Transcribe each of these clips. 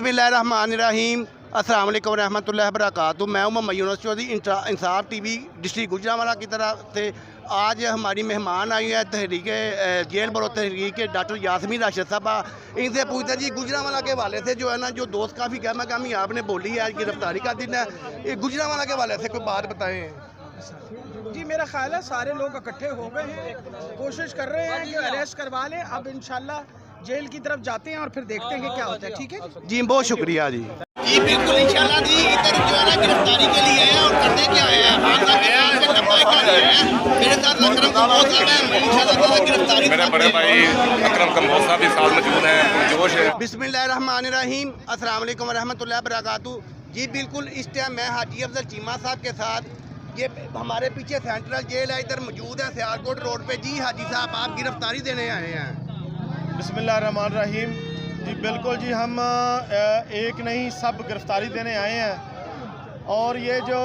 बिस्मिल्लाहिर्रहमानिर्रहीम। अस्सलाम वालेकुम रहमतुल्लाहि व बरकातुहू। मैं मोहम्मद यूनुस चौधरी इंसाफ टीवी डिस्ट्रिक्ट गुजरांवाला की तरफ से आज हमारी मेहमान आई है तहरीक जेल बरो तहरीक के डॉक्टर यास्मीन राशिद साहबा। इनसे पूछते हैं जी गुजरांवाला के हवाले से जो है ना, जो दोस्त काफ़ी कहमा कहमी आपने बोली है, आज गिरफ्तारी का दिन है, ये गुजरांवाला के हवाले से कोई बात बताएं। जी मेरा ख्याल है सारे लोग इकट्ठे हो गए हैं, कोशिश कर रहे हैं कि अरेस्ट करवा लें। अब इंशाल्लाह जेल की तरफ जाते हैं और फिर देखते हैं कि क्या होता है। ठीक है जी, बहुत शुक्रिया जी। जी बिल्कुल इंशाल्लाह जी, इधर जो है ना गिरफ्तारी के लिए आए और करने क्या आए हैं, मेरे साथ अकरम कम्बोज साहब हैं, इंशाल्लाह गिरफ्तारी मेरे बड़े भाई अकरम कम्बोज साहब भी साथ मौजूद हैं, जोश है। बिस्मिल्लाहिर्रहमानिर्रहीम। अस्सलाम वालेकुम रहमतुल्लाहि व बरकातुहू। जी बिल्कुल इस टाइम मैं हाजी अफजल चीमा साहब के साथ, ये हमारे पीछे सेंट्रल जेल है, इधर मौजूद है सियालकोट रोड पे। जी हाजी साहब, आप गिरफ्तारी देने आए हैं। बिस्मिल्लाहिर्रहमानिर्रहीम। जी बिल्कुल जी, हम एक नहीं सब गिरफ्तारी देने आए हैं। और ये जो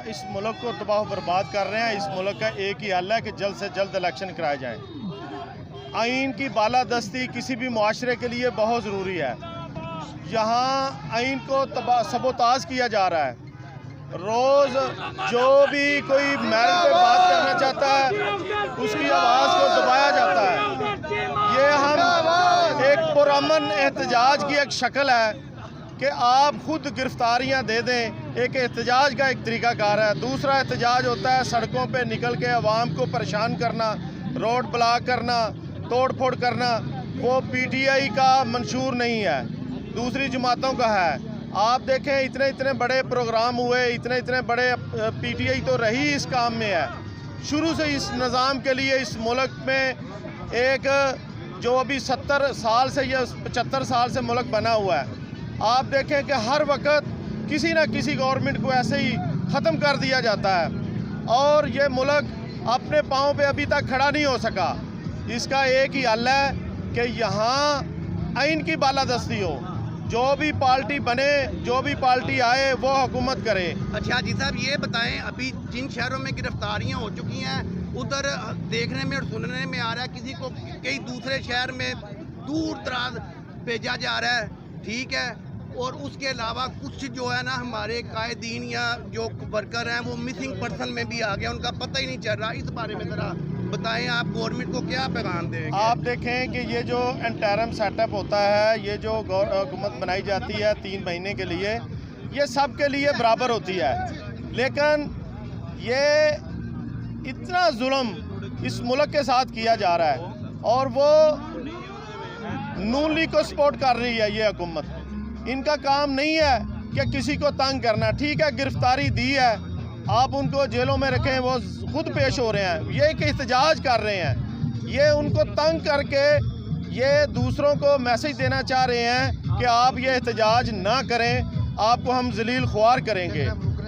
इस मुल्क को तबाह बर्बाद कर रहे हैं, इस मुल्क का एक ही हल है कि जल्द से जल्द इलेक्शन कराए जाएँ। आइन की बालादस्ती किसी भी मुआशरे के लिए बहुत ज़रूरी है। यहाँ आइन को सबोताज किया जा रहा है। रोज़ जो भी कोई मैरिज पे बात करना चाहता है उसकी आवाज़ को दबाया जाता है। ये हम एक पुरअमन एहतजाज की एक शक्ल है कि आप खुद गिरफ्तारियां दे दें। एक एहतजाज का एक तरीक़ाकार है। दूसरा एहतजाज होता है सड़कों पे निकल के आवाम को परेशान करना, रोड ब्लॉक करना, तोड़ फोड़ करना। वो PTI का मंशूर नहीं है, दूसरी जमातों का है। आप देखें इतने इतने बड़े प्रोग्राम हुए, इतने इतने बड़े PTI तो रही इस काम में है। शुरू से इस निज़ाम के लिए इस मुल्क में एक जो अभी 70 साल से या 75 साल से मुल्क बना हुआ है, आप देखें कि हर वक्त किसी न किसी गवर्नमेंट को ऐसे ही ख़त्म कर दिया जाता है और ये मुल्क अपने पाँव पे अभी तक खड़ा नहीं हो सका। इसका एक ही हल है कि यहाँ आइन की बालादस्ती हो। जो भी पार्टी बने, जो भी पार्टी आए, वो हुकूमत करे। अच्छा जी साहब, ये बताएं, अभी जिन शहरों में गिरफ्तारियां हो चुकी हैं, उधर देखने में और सुनने में आ रहा है किसी को कई दूसरे शहर में दूर दराज भेजा जा रहा है, ठीक है। और उसके अलावा कुछ जो है ना हमारे कायदीन या जो वर्कर हैं वो मिसिंग पर्सन में भी आ गया, उनका पता ही नहीं चल रहा। इस बारे में ज़रा बताएं, आप गवर्नमेंट को क्या पैगाम देंगे? आप देखें कि ये जो इंटरिम सेटअप होता है, ये जो हुकूमत बनाई जाती है 3 महीने के लिए, ये सब के लिए बराबर होती है। लेकिन ये इतना जुल्म इस मुल्क के साथ किया जा रहा है और वो नून लीग को सपोर्ट कर रही है। ये हुकूमत, इनका काम नहीं है कि किसी को तंग करना। ठीक है, गिरफ्तारी दी है, आप उनको जेलों में रखें, वो खुद पेश हो रहे हैं, ये एक एहतजाज कर रहे हैं। ये उनको तंग करके ये दूसरों को मैसेज देना चाह रहे हैं कि आप ये एहतजाज ना करें, आपको हम जलील ख्वार करेंगे।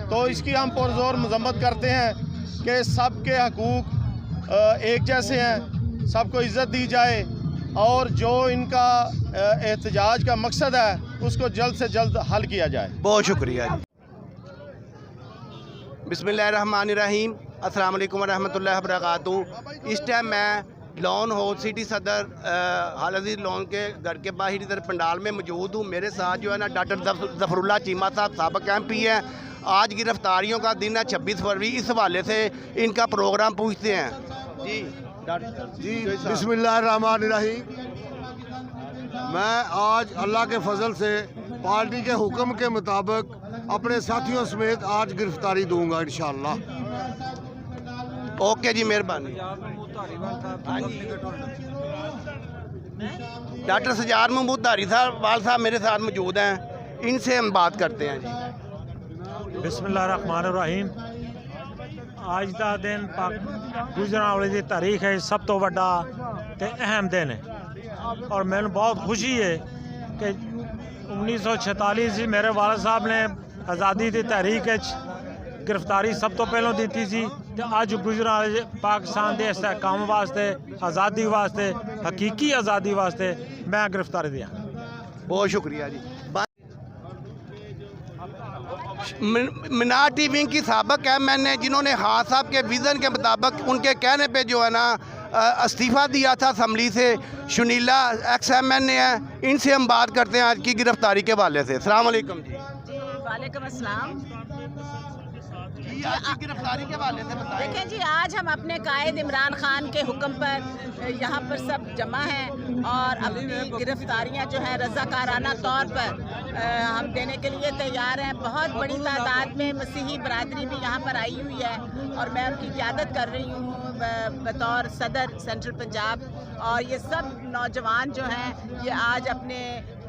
तो इसकी हम पुरजोर मजम्मत करते हैं कि सबके हकूक़ एक जैसे हैं, सबको इज़्ज़त दी जाए और जो इनका एहतजाज का मकसद है उसको जल्द से जल्द हल किया जाए। बहुत शुक्रिया। बिस्मिल्लाहिर्रहमानिर्रहीम। अस्सलाम वालेकुम रहमतुल्लाहि व बरकातुहू। इस टाइम मैं लॉन हाउस सिटी सदर हालजीर लॉन के घर के बाहर इधर पंडाल में मौजूद हूँ। मेरे साथ जो है ना डॉक्टर ज़फ़रुल्लाह चीमा साहब साबिक़ MP है। आज गिरफ्तारियों का दिन है 26 फरवरी, इस हवाले से इनका प्रोग्राम पूछते हैं। जी डॉक्टर जी, बिस्मिल्लाहिर्रहमानिर्रहीम। मैं आज अल्लाह के फजल से पार्टी के हुक्म के मुताबिक अपने साथियों समेत आज गिरफ्तारी दूंगा इंशाअल्लाह। ओके जी, मेहरबानी। डॉक्टर सजाद महमूद धारी साहब वाल साहब मेरे साथ मौजूद हैं, इनसे हम बात करते हैं। जी बिस्मिल्लाहिर्रहमानिर्रहीम। आज का दिन गुजरांवाले की तारीख है, सब तो बड़ा ते अहम दिन है और मैंने बहुत खुशी है कि 1946 मेरे वाले साहब ने आज़ादी की तहरीक गिरफ्तारी सब तो पहलों दी सी। अज गुजरांवाले पाकिस्तान के इस्तेहकाम वास्ते, आज़ादी वास्ते, हकीकी आज़ादी वास्ते मैं गिरफ्तारी दिया। बहुत शुक्रिया जी। मिनार्टी विंग की साबिक़ MNA जिन्होंने खान साहब के विज़न के मुताबिक उनके कहने पे जो है ना इस्तीफ़ा दिया था असम्बली से, शुनीला XMN है, इनसे हम बात करते हैं आज की गिरफ्तारी के हवाले से। अस्सलाम वालेकुम जी। जी वालेकुम अस्सलाम। जी आज की गिरफ्तारी के हवाले से बताएं। देखें जी, आज हम अपने कायद इमरान खान के हुक्म पर यहाँ पर सब जमा हैं और अपनी गिरफ्तारियाँ जो हैं रज़ाकाराना तौर पर हम देने के लिए तैयार हैं। बहुत बड़ी तादाद में मसीही बरादरी भी यहाँ पर आई हुई है और मैं उनकी क़यादत कर रही हूँ बतौर सदर सेंट्रल पंजाब। और ये सब नौजवान जो हैं ये आज अपने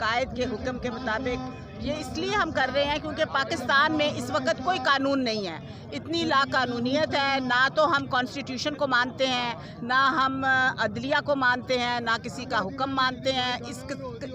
कायद के हुक्म के मुताबिक ये इसलिए हम कर रहे हैं क्योंकि पाकिस्तान में इस वक्त कोई कानून नहीं है, इतनी लाकानूनियत है। ना तो हम कॉन्स्टिट्यूशन को मानते हैं, ना हम अदलिया को मानते हैं, ना किसी का हुक्म मानते हैं।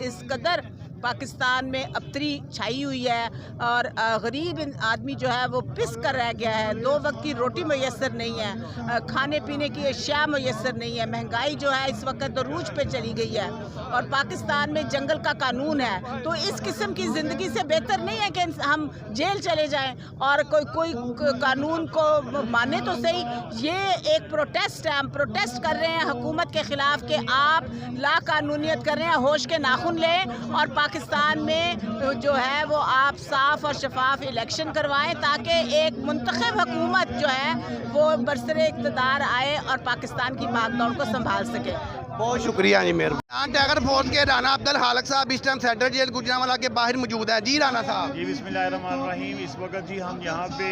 इस कदर पाकिस्तान में अबतरी छाई हुई है और गरीब आदमी जो है वो पिस कर रह गया है। 2 वक्त की रोटी मैसर नहीं है, खाने पीने की अशिया मैसर नहीं है। महंगाई जो है इस वक्त अरूज पे चली गई है और पाकिस्तान में जंगल का कानून है। तो इस किस्म की ज़िंदगी से बेहतर नहीं है कि हम जेल चले जाएं और कोई कानून को माने तो सही। ये एक प्रोटेस्ट है, हम प्रोटेस्ट कर रहे हैं हुकूमत के ख़िलाफ़ कि आप लाकानूनियत कर रहे हैं। होश के नाखून लें और पाकिस्तान में जो है वो आप साफ़ और शफाफ इलेक्शन करवाएं ताकि एक मुंतखब हुकूमत जो है वो बरसरे इक़्तिदार आए और पाकिस्तान की भागदौड़ को संभाल सके। बहुत शुक्रिया जी मेहरबान। टाइगर फोर्स के राना अब्दुल खालिक साहब इस टाइम सेंट्रल जेल गुजरांवाला के बाहर मौजूद है। जी राना साहब। जी बिस्मिल्लाहिर्रहमानिर्रहीम। इस वक्त जी हम यहाँ पे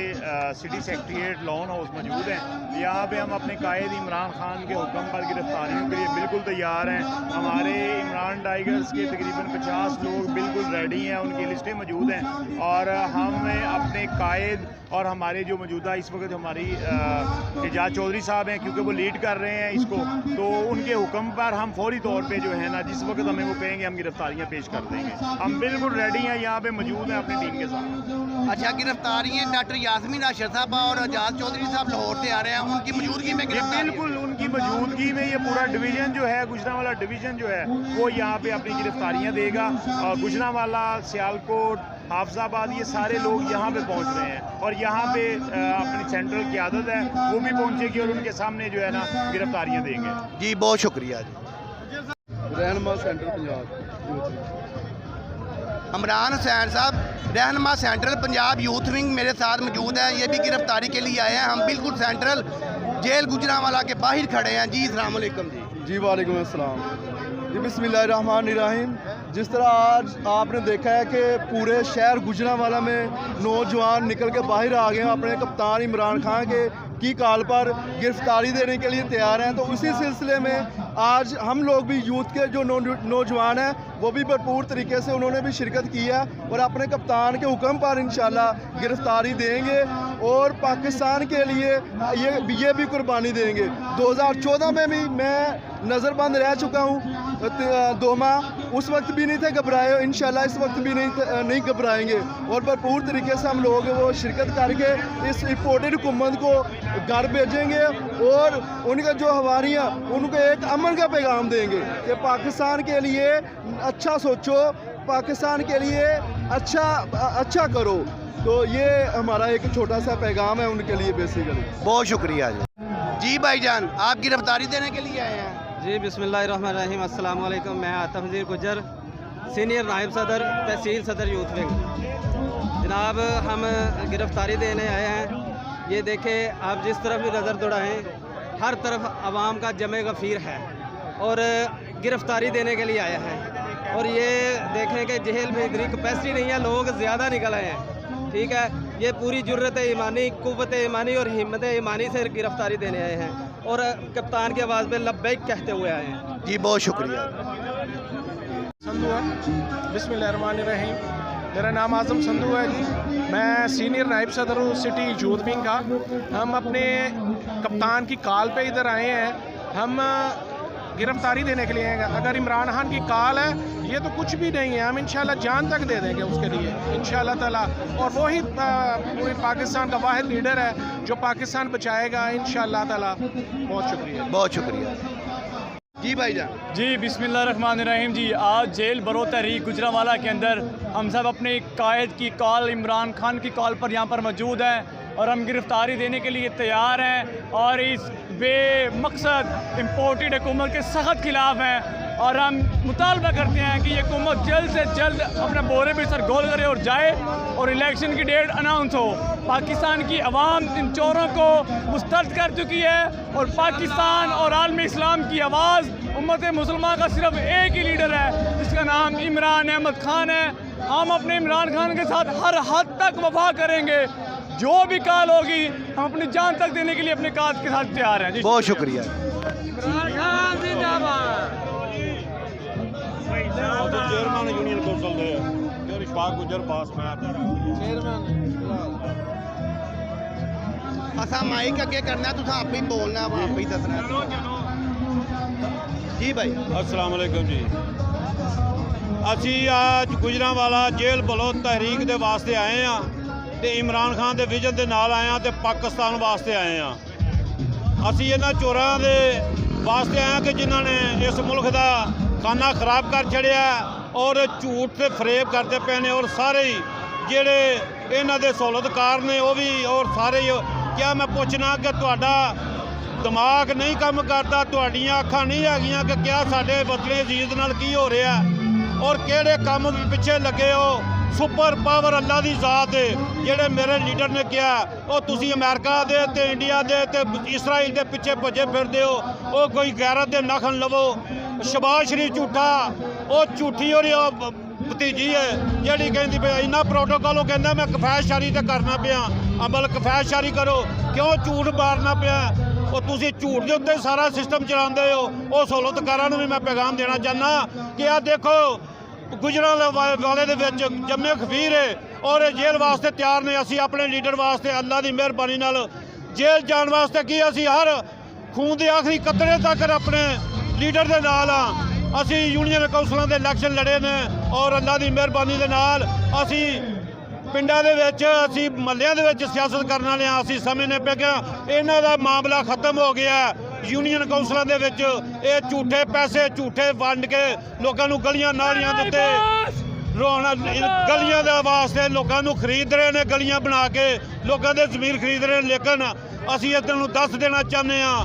सिटी सेक्रेटेरिएट लॉन हाउस मौजूद हैं। यहाँ पे हम अपने कायद इमरान खान के हुक्म पर गिरफ्तारियों के लिए बिल्कुल तैयार हैं। हमारे इमरान टाइगर्स के तकरीबन 50 लोग बिल्कुल रेडी हैं, उनकी लिस्टें मौजूद हैं और हम अपने कायद और हमारे जो मौजूदा इस वक्त हमारी एजाज चौधरी साहब हैं, क्योंकि वो लीड कर रहे हैं इसको, तो उनके हुक्म पर हम फौरी तौर पे जो है ना जिस वक्त हमें वो कहेंगे हम गिरफ्तारियाँ पेश कर देंगे। हम बिल्कुल रेडी हैं, यहाँ पे मौजूद हैं अपनी टीम के साथ। अच्छा, गिरफ्तारियाँ डॉक्टर यास्मीन आशर साहब और एजाज चौधरी साहब लाहौर से आ रहे हैं, उनकी मौजूदगी में बिल्कुल उनकी मौजूदगी में ये पूरा डिवीज़न जो है, गुजरांवाला डिवीज़न जो है वो यहाँ पे अपनी गिरफ्तारियाँ देगा। और गुजरांवाला, सियालकोट, हाफजाबाद ये सारे लोग यहाँ पे पहुँच रहे हैं और यहाँ पे अपनी सेंट्रल क़यादत है वो भी पहुँचेगी और उनके सामने जो है ना गिरफ्तारियाँ देंगे। जी बहुत शुक्रिया जी। रहनुमा सेंट्रल पंजाब इमरान हुसैन साहब रहनुमा सेंट्रल पंजाब यूथ विंग मेरे साथ मौजूद है, ये भी गिरफ्तारी के लिए आए हैं। हम बिल्कुल सेंट्रल जेल गुजरांवाला के बाहर खड़े हैं। जी अस्सलाम वालेकुम जी। जी वालेकुम अस्सलाम। जी बिस्मिल्लाहिर्रहमानिर्रहीम। जिस तरह आज आपने देखा है कि पूरे शहर गुजरांवाला में नौजवान निकल के बाहर आ गए हैं, अपने कप्तान इमरान खान की कॉल पर गिरफ्तारी देने के लिए तैयार हैं। तो उसी सिलसिले में आज हम लोग भी यूथ के जो नौजवान हैं वो भी भरपूर तरीके से उन्होंने भी शिरकत की है और अपने कप्तान के हुक्म पर इंशाल्लाह गिरफ्तारी देंगे और पाकिस्तान के लिए ये भी कुर्बानी देंगे। 2014 में भी मैं नज़रबंद रह चुका हूँ 2 माह, उस वक्त भी नहीं थे घबराए, इंशाल्लाह इस वक्त भी नहीं घबराएंगे और भरपूर तरीके से हम लोग वो शिरकत करके इस इम्पोर्टेड हुकूमत को घर भेजेंगे और उनका जो हवारियाँ उनको एक अमन का पैगाम देंगे कि पाकिस्तान के लिए अच्छा सोचो, पाकिस्तान के लिए अच्छा करो। तो ये हमारा एक छोटा सा पैगाम है उनके लिए बेसिकली। बहुत शुक्रिया जी। जी भाईजान, आप गिरफ्तारी देने के लिए आए हैं। जी बिस्मिल्लाहिर्रहमानिर्रहीम। अस्सलाम वालेकुम। मैं आतफ ज़ीर गुजर, सीनियर नायब सदर तहसील सदर यूथ विंग। जनाब हम गिरफ्तारी देने आए हैं। ये देखें आप जिस तरफ भी नज़र दौड़ाएं हर तरफ आवाम का जमे गफ़ीर है और गिरफ्तारी देने के लिए आया है। और ये देखें कि जेल में इतनी कैपेसिटी नहीं है, लोग ज़्यादा निकल आए हैं। ठीक है, ये पूरी जुर्रत ईमानी, कुव्वत ईमानी और हिम्मत ईमानी से गिरफ्तारी देने आए हैं और कप्तान की आवाज़ में लब्बैक कहते हुए आए हैं। जी बहुत शुक्रिया। संधू है। बिस्मिल्लाहिर्रहमानिर्रहीम। मेरा नाम आज़म संधू है जी। मैं सीनियर नायब सदर हूँ सिटी यूथ विंग का। हम अपने कप्तान की कॉल पे इधर आए हैं। हम गिरफ्तारी देने के लिए हैं। अगर इमरान खान की कॉल है ये तो कुछ भी नहीं है, हम इंशाल्लाह जान तक दे देंगे उसके लिए इंशाल्लाह ताला। और वही पूरे पाकिस्तान का वाहिद लीडर है जो पाकिस्तान बचाएगा इंशाल्लाह ताला। बहुत शुक्रिया। बहुत शुक्रिया जी भाईजान। जी बिस्मिल्लाहिर्रहमानिर्रहीम। जी आज जेल बरो तहरीक गुजरांवाला के अंदर हम सब अपने कायद की कॉल, इमरान खान की कॉल पर यहाँ पर मौजूद हैं और हम गिरफ्तारी देने के लिए तैयार हैं और इस बेमकसद इम्पोर्टेड हुकूमत के सख्त खिलाफ हैं और हम मुतालबा करते हैं कि ये हुकूमत जल्द से जल्द अपने बोरे पे सर गोल करे और जाए और इलेक्शन की डेट अनाउंस हो। पाकिस्तान की आवाम इन चोरों को मुस्तरद कर चुकी है और पाकिस्तान और आलमी इस्लाम की आवाज़ उम्मत मुसलमान का सिर्फ एक ही लीडर है जिसका नाम इमरान अहमद खान है। हम अपने इमरान खान के साथ हर हद तक वफा करेंगे, जो भी काल होगी हम अपनी जान तक देने के लिए अपने काज के साथ तैयार हैं। बहुत शुक्रिया। चेयरमैन यूनियन कौंसल दे इशफाक गुजर पास में असा माइक अगे करना, तुम आप ही बोलना, आप ही दसना जी भाई। अस्सलाम वालेकुम जी। असी आज गुजरांवाला जेल बलोच तहरीक दे वास्ते आए हैं ते इमरान खान दे विजन दे नाल आए हैं ते पाकिस्तान वास्ते आए हैं। असी इन्हां चोरां दे वास्ते आए हैं कि जिन्हां ने इस मुल्क दा खाना खराब कर छड़िया और झूठ से फरेब करते पे ने और सारे जेड़े इन्हां दे सहूलतकार ने वो भी और सारे। क्या मैं पूछना कि तुहाडा दिमाग नहीं काम करता, तुहाडियां अखां नहीं हैगियां कि क्या साडे वतने अजीज नाल की हो रहा और किहड़े काम पिछे लगे हो। सुपर पावर अल्लाह दी ज़ात है। जेड़े मेरे लीडर ने कहा वो तुसी अमेरिका दे ते इंडिया दे ते इसराइल दे पिछे भजे फिरदे हो, वो कोई गैरत दे नखन लवो। शहबाज शरीफ झूठा, वो झूठी और भतीजी है जी कहती पे इन्ना प्रोटोकॉल वो कहना मैं कफैशारी तो करना पिया, अमल कफैशारी करो, क्यों झूठ मारना पिया। और तुसी झूठ के उत्ते सारा सिस्टम चलाते हो। वो सहूलतकारां नूं भी मैं पैगाम देना चाहना कि आ देखो गुजरांवाले दे विच जम्मे खफीर है और जेल वास्ते तैयार ने। असी अपने लीडर वास्ते अल्लाह की मेहरबानी नाल जेल जाण वास्ते की असी हर खून के आखिरी कतरे तक अपने लीडर के नाल हाँ। असी यूनियन कौंसलों के इलैक्शन लड़े ने और अल्लाह की मेहरबानी के नाल असी पिंडां दे विच असी महल्लियां दे विच सियासत करन वाले हाँ। असी समझने पे कि इन्हां दा मामला खत्म हो गया। यूनियन कौंसलों के विच ये झूठे पैसे झूठे वंड के लोगों नूं गलियां नालियां दित्ते रोना गलियां दे वास्ते लोगों नूं खरीद रहे ने, गलियां बना के लोगों के ज़मीर खरीद रहे। लेकिन असी इधर नूं दस देना चाहते हैं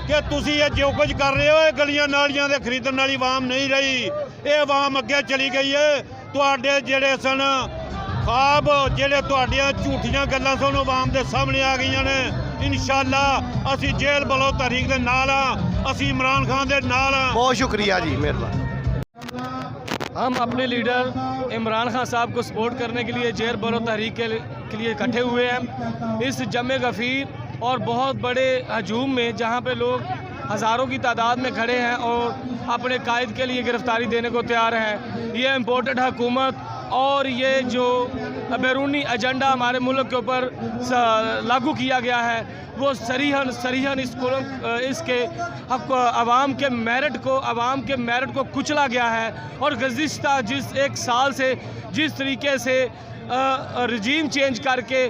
कि तुसी ये जो कुछ कर रहे हो ये गलियां नालियां दे खरीदण वाली आवाम नहीं रही, ये आवाम अगे चली गई है। तुहाडे जेड़े सन ख्वाब जेड़े तुहाडियां झूठियां गल्लां सन आवाम दे सामने आ गई ने। इंशाअल्लाह असी जेल बलोच तहरीक दे नाल हां, असी इमरान खान दे नाल हां। बहुत शुक्रिया जी, मेहरबानी। हम अपने लीडर इमरान खान साहब को सपोर्ट करने के लिए जेल बलोच तहरीक के लिए इकट्ठे हुए हैं। इस जमे गफीर और बहुत बड़े हजूम में जहाँ पे लोग हज़ारों की तादाद में खड़े हैं और अपने कायद के लिए गिरफ्तारी देने को तैयार हैं। ये इम्पोर्टेड हुकूमत और ये जो बैरूनी एजेंडा हमारे मुल्क के ऊपर लागू किया गया है वो सरीहन इसके आवाम के मेरिट को कुचला गया है। और गुज़िश्ता जिस एक साल से जिस तरीके से रजीम चेंज करके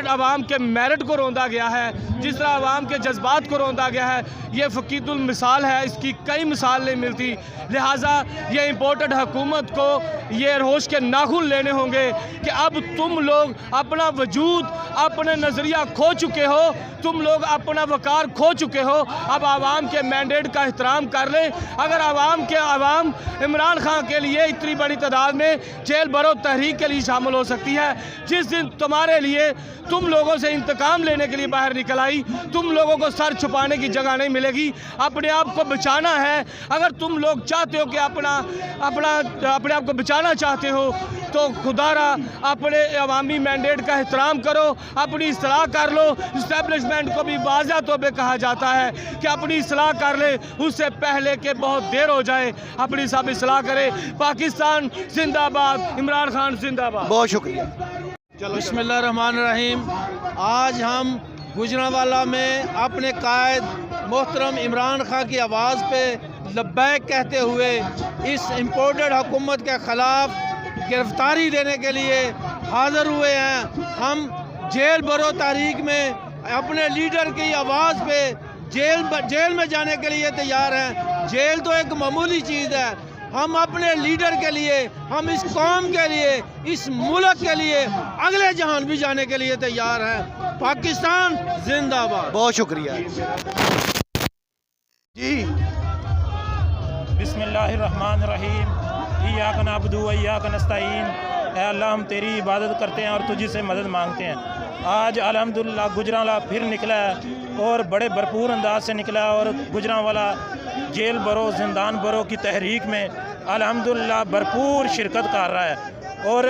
आवाम के मेरिट को रौंदा गया है, जिस तरह आवाम के जज्बात को रौंदा गया है, ये फ़कीदुल मिसाल है। इसकी कई मिसाल नहीं मिलती। लिहाजा ये इम्पोर्टेड हुकूमत को ये होश के नाखून लेने होंगे कि अब तुम लोग अपना वजूद अपने नज़रिया खो चुके हो, तुम लोग अपना वकार खो चुके हो। अब आवाम के मैंडेट का एहतराम कर लें। अगर आवाम इमरान खान के लिए इतनी बड़ी तादाद में जेल बलोच तहरीक के लिए शामिल हो सकती है। जिस दिन तुम्हारे लिए तुम लोगों से इंतकाम लेने के लिए बाहर निकल आई, तुम लोगों को सर छुपाने की जगह नहीं मिलेगी। अपने आप को बचाना है। अगर तुम लोग चाहते हो कि अपने आप को बचाना चाहते हो तो खुदारा अपने अवामी मैंडेट का एहतराम करो, अपनी इस्लाह कर लो। इस्टेब्लिशमेंट को भी वाज़ेह तौर पे कहा जाता है कि अपनी इस्लाह कर ले, उससे पहले कि बहुत देर हो जाए। अपनी सब इस्लाह करे। पाकिस्तान जिंदाबाद, इमरान खान जिंदाबाद। बहुत शुक्रिया। बिस्मिल्लाहिर्रहमानिर्रहीम। आज हम गुजरांवाला में अपने कायद मोहतरम इमरान खान की आवाज़ पे लब्बैक कहते हुए इस इम्पोर्टेड हुकूमत के ख़िलाफ़ गिरफ्तारी देने के लिए हाज़िर हुए हैं। हम जेल बलोच तहरीक में अपने लीडर की आवाज़ पे जेल में जाने के लिए तैयार हैं। जेल तो एक मामूली चीज़ है। हम अपने लीडर के लिए, हम इस कौम के लिए, इस मुल्क के लिए अगले जहान भी जाने के लिए तैयार हैं। पाकिस्तान जिंदाबाद। बहुत शुक्रिया जी। बिस्मिल्लाहिर्रहमानिर्रहीम। इय्याका नअबुदु व इय्याका नस्तईन। ऐ अल्लाह, हम तेरी इबादत करते हैं और तुझी से मदद मांगते हैं। आज अल्हम्दुलिल्लाह गुजरांवाला फिर निकला है और बड़े भरपूर अंदाज से निकला है और गुजरांवाला जेल बरो जिंदान बरो की तहरीक में अल्हम्दुलिल्लाह भरपूर शिरकत कर रहा है और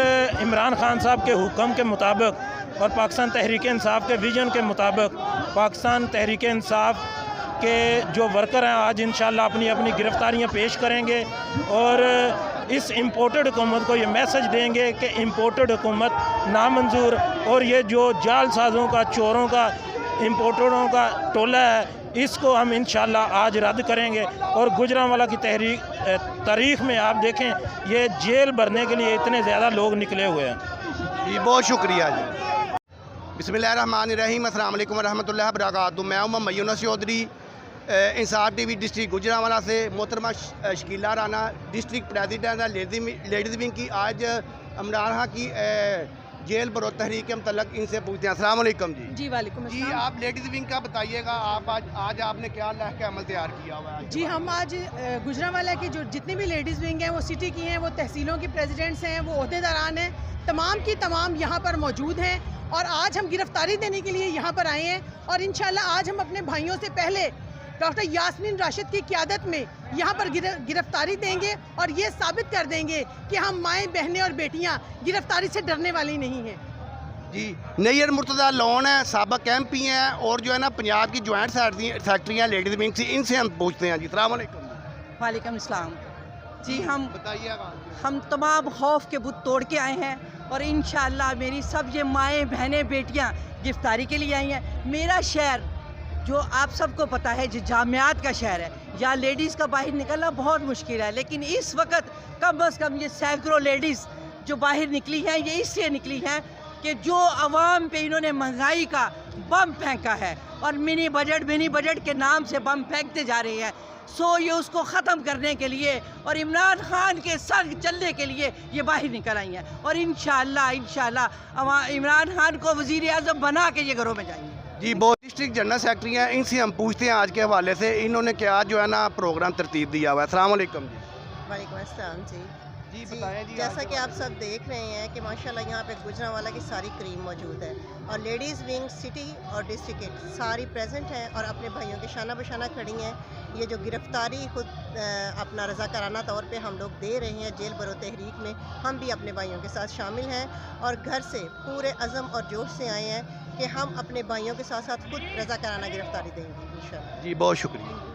इमरान खान साहब के हुक्म के मुताबिक और पाकिस्तान तहरीक इंसाफ के विजन के मुताबिक पाकिस्तान तहरीक इंसाफ के जो वर्कर हैं आज इंशाल्लाह अपनी अपनी गिरफ्तारियां पेश करेंगे और इस इम्पोर्टेड हुकूमत को ये मैसेज देंगे कि इम्पोर्टेड हुकूमत नामंजूर और ये जो जालसाजों का, चोरों का, इम्पोर्टेडों का टोला है, इसको हम इंशाल्लाह आज रद्द करेंगे। और गुजरांवाला की तारीख में आप देखें ये जेल भरने के लिए इतने ज़्यादा लोग निकले हुए हैं जी। बहुत शुक्रिया जी। बिस्मिल्लाहिर्रहमानिर्रहीम। अस्सलाम वालेकुम रहमतुल्लाहि व बरकातुहू। मैं हूं मोहम्मद यूनुस चौधरी, इंसाफ टीवी डिस्ट्रिक्ट गुजरांवाला से। मोहतरमा शकीला राना डिस्ट्रिक्ट प्रेसिडेंट है लेडीज़ विंग की। आज इमरान खान की जेल बरो तहरीक के मतलब इनसे पूछते हैं। अस्सलाम वालेकुम जी। जी वालेकुम जी, आप लेडीज़ विंग का बताइएगा, आप आज आपने क्या लह के अमल तैयार किया हुआ है? जी, हम आज गुजरांवाला की जो जितनी भी लेडीज़ विंग हैं वो सिटी की हैं, वो तहसीलों की प्रेसिडेंट्स हैं, वो ओहदेदारान हैं, तमाम की तमाम यहाँ पर मौजूद हैं और आज हम गिरफ्तारी देने के लिए यहाँ पर आए हैं। और इंशाल्लाह आज हम अपने भाइयों से पहले डॉक्टर यास्मीन राशिद की क़यादत में यहाँ पर गिरफ्तारी देंगे और ये साबित कर देंगे कि हम माएँ, बहनें और बेटियाँ गिरफ्तारी से डरने वाली नहीं हैं जी। नैयर मुर्तज़ा लोन है, साबिक़ MP हैं और जो है ना पंजाब की जॉइंट सेक्रेटरी हैं लेडीज़ विंग से। इनसे हम पूछते हैं जी। अस्सलाम वालेकुम। वालेकुम अस्सलाम जी। हम बताइएगा। हम तमाम खौफ के बुत तोड़ के आए हैं और इंशाअल्लाह मेरी सब ये माएँ, बहनें, बेटियाँ गिरफ्तारी के लिए आई हैं। मेरा शहर जो आप सबको पता है जो जामियात का शहर है, यहाँ लेडीज़ का बाहर निकलना बहुत मुश्किल है, लेकिन इस वक्त कम अज़ कम ये सैकड़ों लेडीज़ जो बाहर निकली हैं ये इसलिए निकली हैं कि जो आवाम पे इन्होंने महंगाई का बम फेंका है और मिनी बजट के नाम से बम फेंकते जा रहे हैं। सो ये उसको ख़त्म करने के लिए और इमरान खान के संग चलने के लिए ये बाहर निकल आई हैं और इंशाअल्लाह इमरान खान को वज़ीर आज़म बना के ये घरों में जाएंगे जी। बहुत डिस्ट्रिक्ट जनरल सेक्रेटरी हैं, इनसे हम पूछते हैं आज के हवाले से इन्होंने क्या जो है ना प्रोग्राम तरतीब दिया हुआ है। अस्सलाम वालेकुम जी। वालेकुम अस्सलाम जी। जी बताएं जी। जैसा कि आप सब देख रहे हैं कि माशाल्लाह यहाँ पे गुजरांवाला की सारी क्रीम मौजूद है और लेडीज़ विंग सिटी और डिस्ट्रिक्ट सारी प्रेजेंट हैं और अपने भाइयों के शाना बशाना खड़ी हैं। ये जो गिरफ्तारी खुद अपना रज़ाकाराना तौर पे हम लोग दे रहे हैं जेल बरो तहरीक में, हम भी अपने भाइयों के साथ शामिल हैं और घर से पूरे अज़म और जोश से आए हैं कि हम अपने भाइयों के साथ साथ खुद रज़ाकाराना गिरफ्तारी देंगे इंशाअल्लाह जी। बहुत शुक्रिया।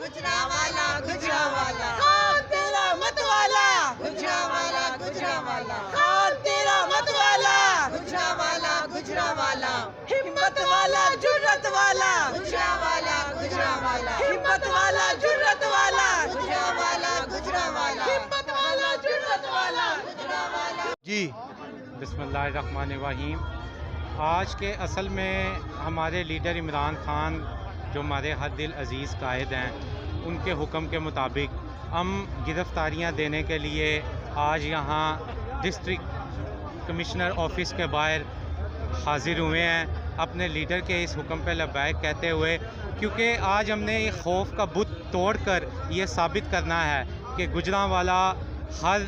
गुजरांवाला गुजरांवाला खान तेरा मतवाला, गुजरांवाला गुजरांवाला खान तेरा मतवाला, गुजरांवाला गुजरांवाला हिम्मत वाला जुर्रत वाला, गुजरांवाला गुजरांवाला हिम्मत वाला जुर्रत वाला, गुजरांवाला गुजरांवाला हिम्मत वाला जुर्रत वाला, गुजरांवाला जी। बिस्मिल्लाहिर्रहमानिर्रहीम। आज के असल में हमारे लीडर इमरान खान जो हमारे हर दिल अज़ीज़ कायद हैं, उनके हुक्म के मुताबिक हम गिरफ़्तारियाँ देने के लिए आज यहाँ डिस्ट्रिक्ट कमिश्नर ऑफिस के बाहर हाज़िर हुए हैं अपने लीडर के इस हुक्म पे लब्बैक कहते हुए, क्योंकि आज हमने खौफ का बुत तोड़कर ये साबित करना है कि गुजरांवाला हर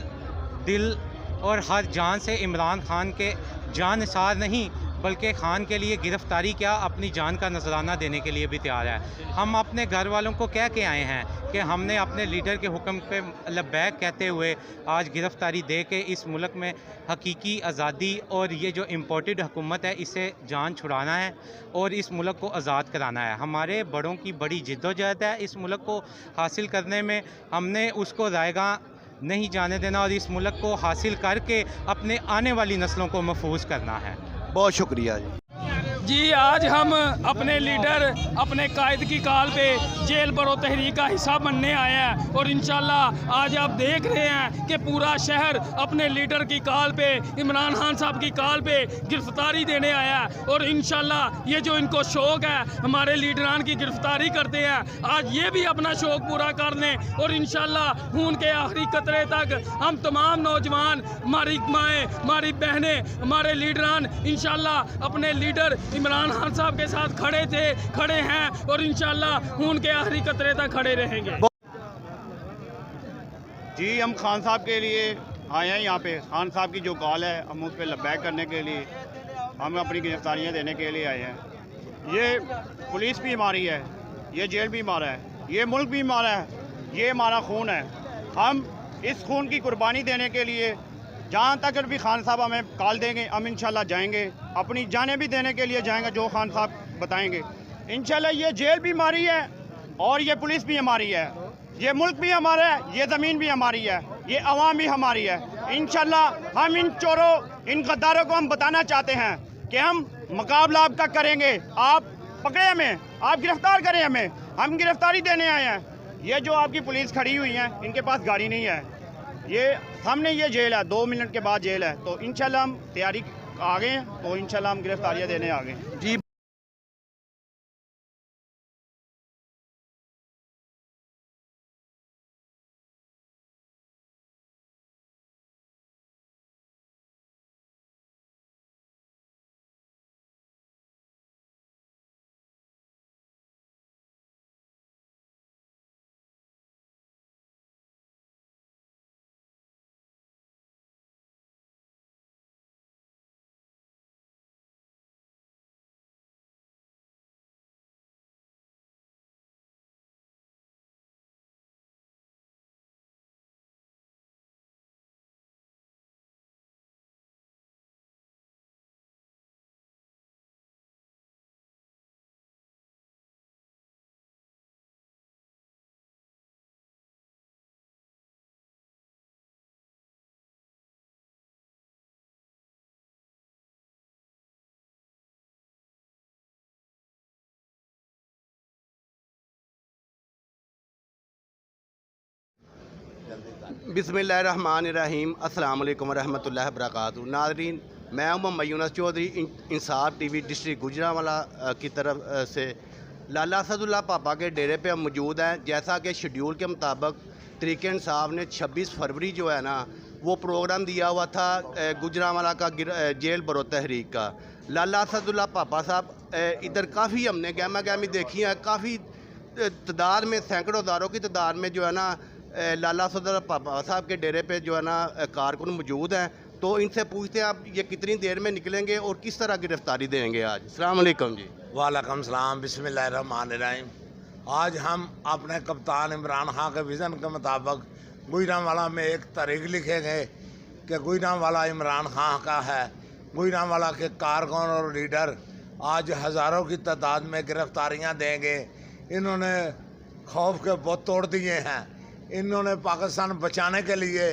दिल और हर जान से इमरान खान के जानसार नहीं बल्कि खान के लिए गिरफ़्तारी क्या अपनी जान का नजराना देने के लिए भी तैयार है। हम अपने घर वालों को कह के आए हैं कि हमने अपने लीडर के हुक्म पे लब्बैक कहते हुए आज गिरफ़्तारी दे के इस मुल्क में हकीकी आज़ादी और ये जो इम्पोर्टेड हुकूमत है इसे जान छुड़ाना है और इस मुल्क को आज़ाद कराना है। हमारे बड़ों की बड़ी जिद्दोजहद है इस मुल्क को हासिल करने में, हमने उसको रायगा नहीं जाने देना और इस मुल्क को हासिल करके अपने आने वाली नस्लों को महफूज करना है। बहुत शुक्रिया जी। जी, आज हम अपने लीडर, अपने कायद की कॉल पे जेल बरो तहरीक का हिस्सा बनने आया है। और इंशाल्लाह आज आप देख रहे हैं कि पूरा शहर अपने लीडर की कॉल पे, इमरान खान साहब की कॉल पे गिरफ्तारी देने आया है। और इंशाल्लाह ये जो इनको शौक़ है हमारे लीडरान की गिरफ्तारी करते हैं, आज ये भी अपना शौक़ पूरा कर लें। और इंशाल्लाह खून के आखिरी कतरे तक हम तमाम नौजवान, हमारी माएँ, हमारी बहनें, हमारे लीडरान इंशाल्लाह अपने लीडर इमरान खान साहब के साथ खड़े थे, खड़े हैं और इंशाल्लाह खून के आखिरी कतरे तक खड़े रहेंगे। जी हम खान साहब के लिए आए हैं यहाँ पे। खान साहब की जो कॉल है हम उस पर लब्बैक करने के लिए, हम अपनी गिरफ्तारियाँ देने के लिए आए हैं। ये पुलिस भी हमारी है, ये जेल भी हमारा है, ये मुल्क भी हमारा है, ये हमारा खून है। हम इस खून की कुर्बानी देने के लिए जहाँ तक भी खान साहब हमें कॉल देंगे हम इंशाल्लाह जाएंगे, अपनी जानें भी देने के लिए जाएंगे जो खान साहब बताएंगे। इंशाल्लाह ये जेल भी हमारी है और ये पुलिस भी हमारी है, ये मुल्क भी हमारा है, ये ज़मीन भी हमारी है, ये अवाम भी हमारी है। इंशाल्लाह हम इन चोरों, इन गद्दारों को हम बताना चाहते हैं कि हम मुकाबला आपका करेंगे। आप पकड़े हमें, आप गिरफ्तार करें हमें, हम गिरफ्तारी देने आए हैं। ये जो आपकी पुलिस खड़ी हुई है इनके पास गाड़ी नहीं है, ये सामने ये जेल है, 2 मिनट के बाद जेल है। तो इंशाल्लाह हम तैयारी आ गए हैं, तो इंशाल्लाह हम गिरफ्तारियाँ देने आ गए जी। बिस्मिल्लाहिर्रहमानिर्रहीम, अस्सलाम वालेकुम रहमतुल्लाहि वबरकातुहू। नाज़रीन, मैं मोहम्मद यूनुस चौधरी इंसाफ टीवी डिस्ट्रिक्ट गुजरांवाला की तरफ से लाला असदुल्ला पापा के डेरे पे हम मौजूद हैं। जैसा कि शेड्यूल के मुताबिक तरीक़े इंसाफ ने 26 फरवरी जो है ना वो प्रोग्राम दिया हुआ था गुजरांवाला का जेल बरो तहरीक का। लाला असदुल्ला पापा साहब इधर काफ़ी हमने गहमा गहमी देखी है, काफ़ी तादाद में, सैकड़ों हज़ारों की तादाद में जो है ना लाला असदुल्ला पापा साहब के डेरे पे जो है ना कारकुन मौजूद हैं। तो इनसे पूछते हैं आप ये कितनी देर में निकलेंगे और किस तरह गिरफ्तारी देंगे आज। अस्सलाम वालेकुम जी। वालेकुम सलाम, बिस्मिल्लाहिर्रहमानिर्रहीम। आज हम अपने कप्तान इमरान खान के विज़न के मुताबिक गुजरांवाला में एक तहरीक लिखेंगे कि गुजरांवाला इमरान खान का है। गुजरांवाला के कारकुन और लीडर आज हज़ारों की तादाद में गिरफ्तारियां देंगे। इन्होंने खौफ के बहुत तोड़ दिए हैं। इन्होंने पाकिस्तान बचाने के लिए,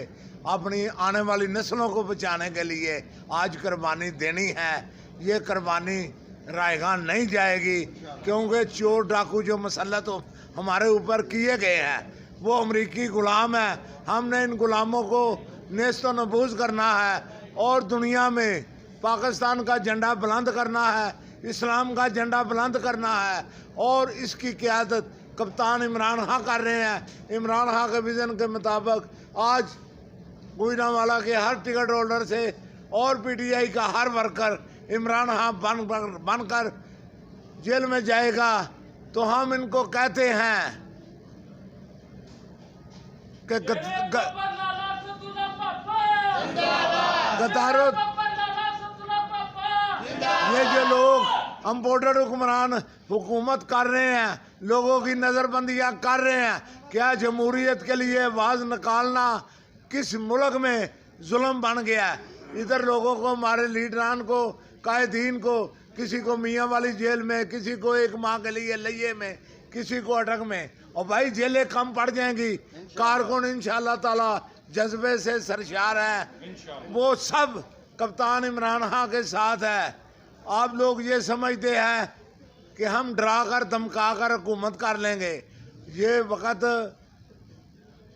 अपनी आने वाली नस्लों को बचाने के लिए आज कुर्बानी देनी है। ये कुर्बानी रायगान नहीं जाएगी, क्योंकि चोर डाकू जो मसल्लत हमारे ऊपर किए गए हैं वो अमरीकी ग़ुलाम है। हमने इन ग़ुलामों को नेस्तो नबूज करना है और दुनिया में पाकिस्तान का झंडा बुलंद करना है, इस्लाम का झंडा बुलंद करना है। और इसकी क़यादत कप्तान इमरान खान कर रहे हैं। इमरान खान के विज़न के मुताबिक आज गुजरांवाला के हर टिकट होल्डर से और पीटीआई का हर वर्कर इमरान खान बनकर जेल में जाएगा। तो हम इनको कहते हैं कि गद्दारों, ये जो लोग इम्पोर्टेड हुक्मरान हुकूमत कर रहे हैं, लोगों की नज़रबंदियाँ कर रहे हैं, क्या जमहूरियत के लिए आवाज़ निकालना किस मुल्क में जुल्म बन गया है। इधर लोगों को, हमारे लीडरान को, कायदीन को, किसी को मियाँ वाली जेल में, किसी को 1 माह के लिए लइये में, किसी को अटक में। और भाई जेलें कम पड़ जाएंगी। कारकुन इंशाअल्लाह ताला जज्बे से सरशार हैं, वो सब कप्तान इमरान खान के साथ है। आप लोग ये समझते हैं कि हम डरा कर धमका कर हुकूमत कर लेंगे। ये वक़्त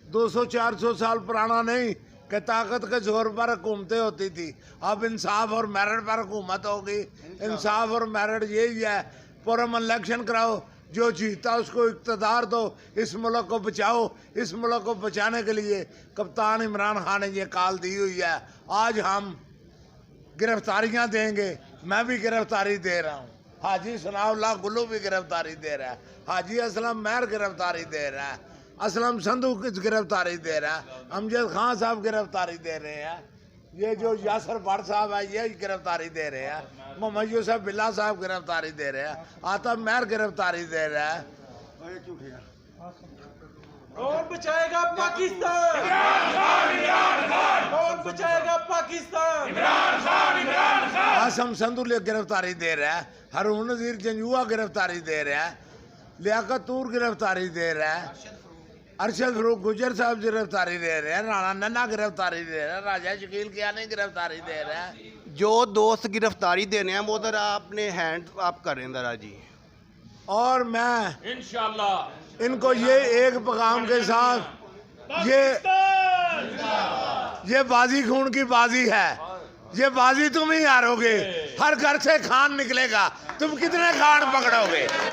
200-400 साल पुराना नहीं कि ताकत के जोर पर हुकूमतें होती थी। अब इंसाफ और मेरिट पर हुकूमत होगी। इंसाफ और मेरिट यही है, पुरअमन इलेक्शन कराओ, जो जीता उसको इक़्तिदार दो, इस मुल्क को बचाओ। इस मुल्क को बचाने के लिए कप्तान इमरान खान ने ये कॉल दी हुई है। आज हम गिरफ्तारियां देंगे, मैं भी गिरफ्तारी दे रहा हूँ, हाजी सनाउल्लाह गुल्लू भी गिरफ्तारी दे रहा है, हाजी असलम महर गिरफ्तारी दे रहा है, असलम संधू गिरफ्तारी दे रहा है, अमजद खान साहब गिरफ्तारी दे रहे हैं, ये जो यासर भट्ट साहब है ये गिरफ्तारी दे रहे हैं, मोहम्मद यूसुफ बिल्ला साहब गिरफ्तारी दे रहे हैं, आतम महर गिरफ्तारी दे रहा है। कौन बचाएगा पाकिस्तान? इमरान खान, इमरान खान। कौन बचाएगा पाकिस्तान? इमरान खान, इमरान खान। आसम संधू गिरफ्तारी दे रहा है, हारून नज़ीर जंजुआ गिरफ्तारी दे रहा है, लियाकत तूर गिरफ्तारी दे रहा है, अरशद फरूक गुजर साहब गिरफ्तारी दे रहे हैं, राणा नन्ना गिरफ्तारी दे रहा है, राजा शकील कियानी गिरफ्तारी दे रहा है। जो दोस्त गिरफ्तारी देने हैं वो उधर अपने हैंड आप करें जरा जी। और मैं इंशाल्लाह इनको ये एक पैगाम के साथ, ये बाजी खून की बाजी है, ये बाजी तुम ही हारोगे, हर घर से खान निकलेगा, तुम कितने खान पकड़ोगे।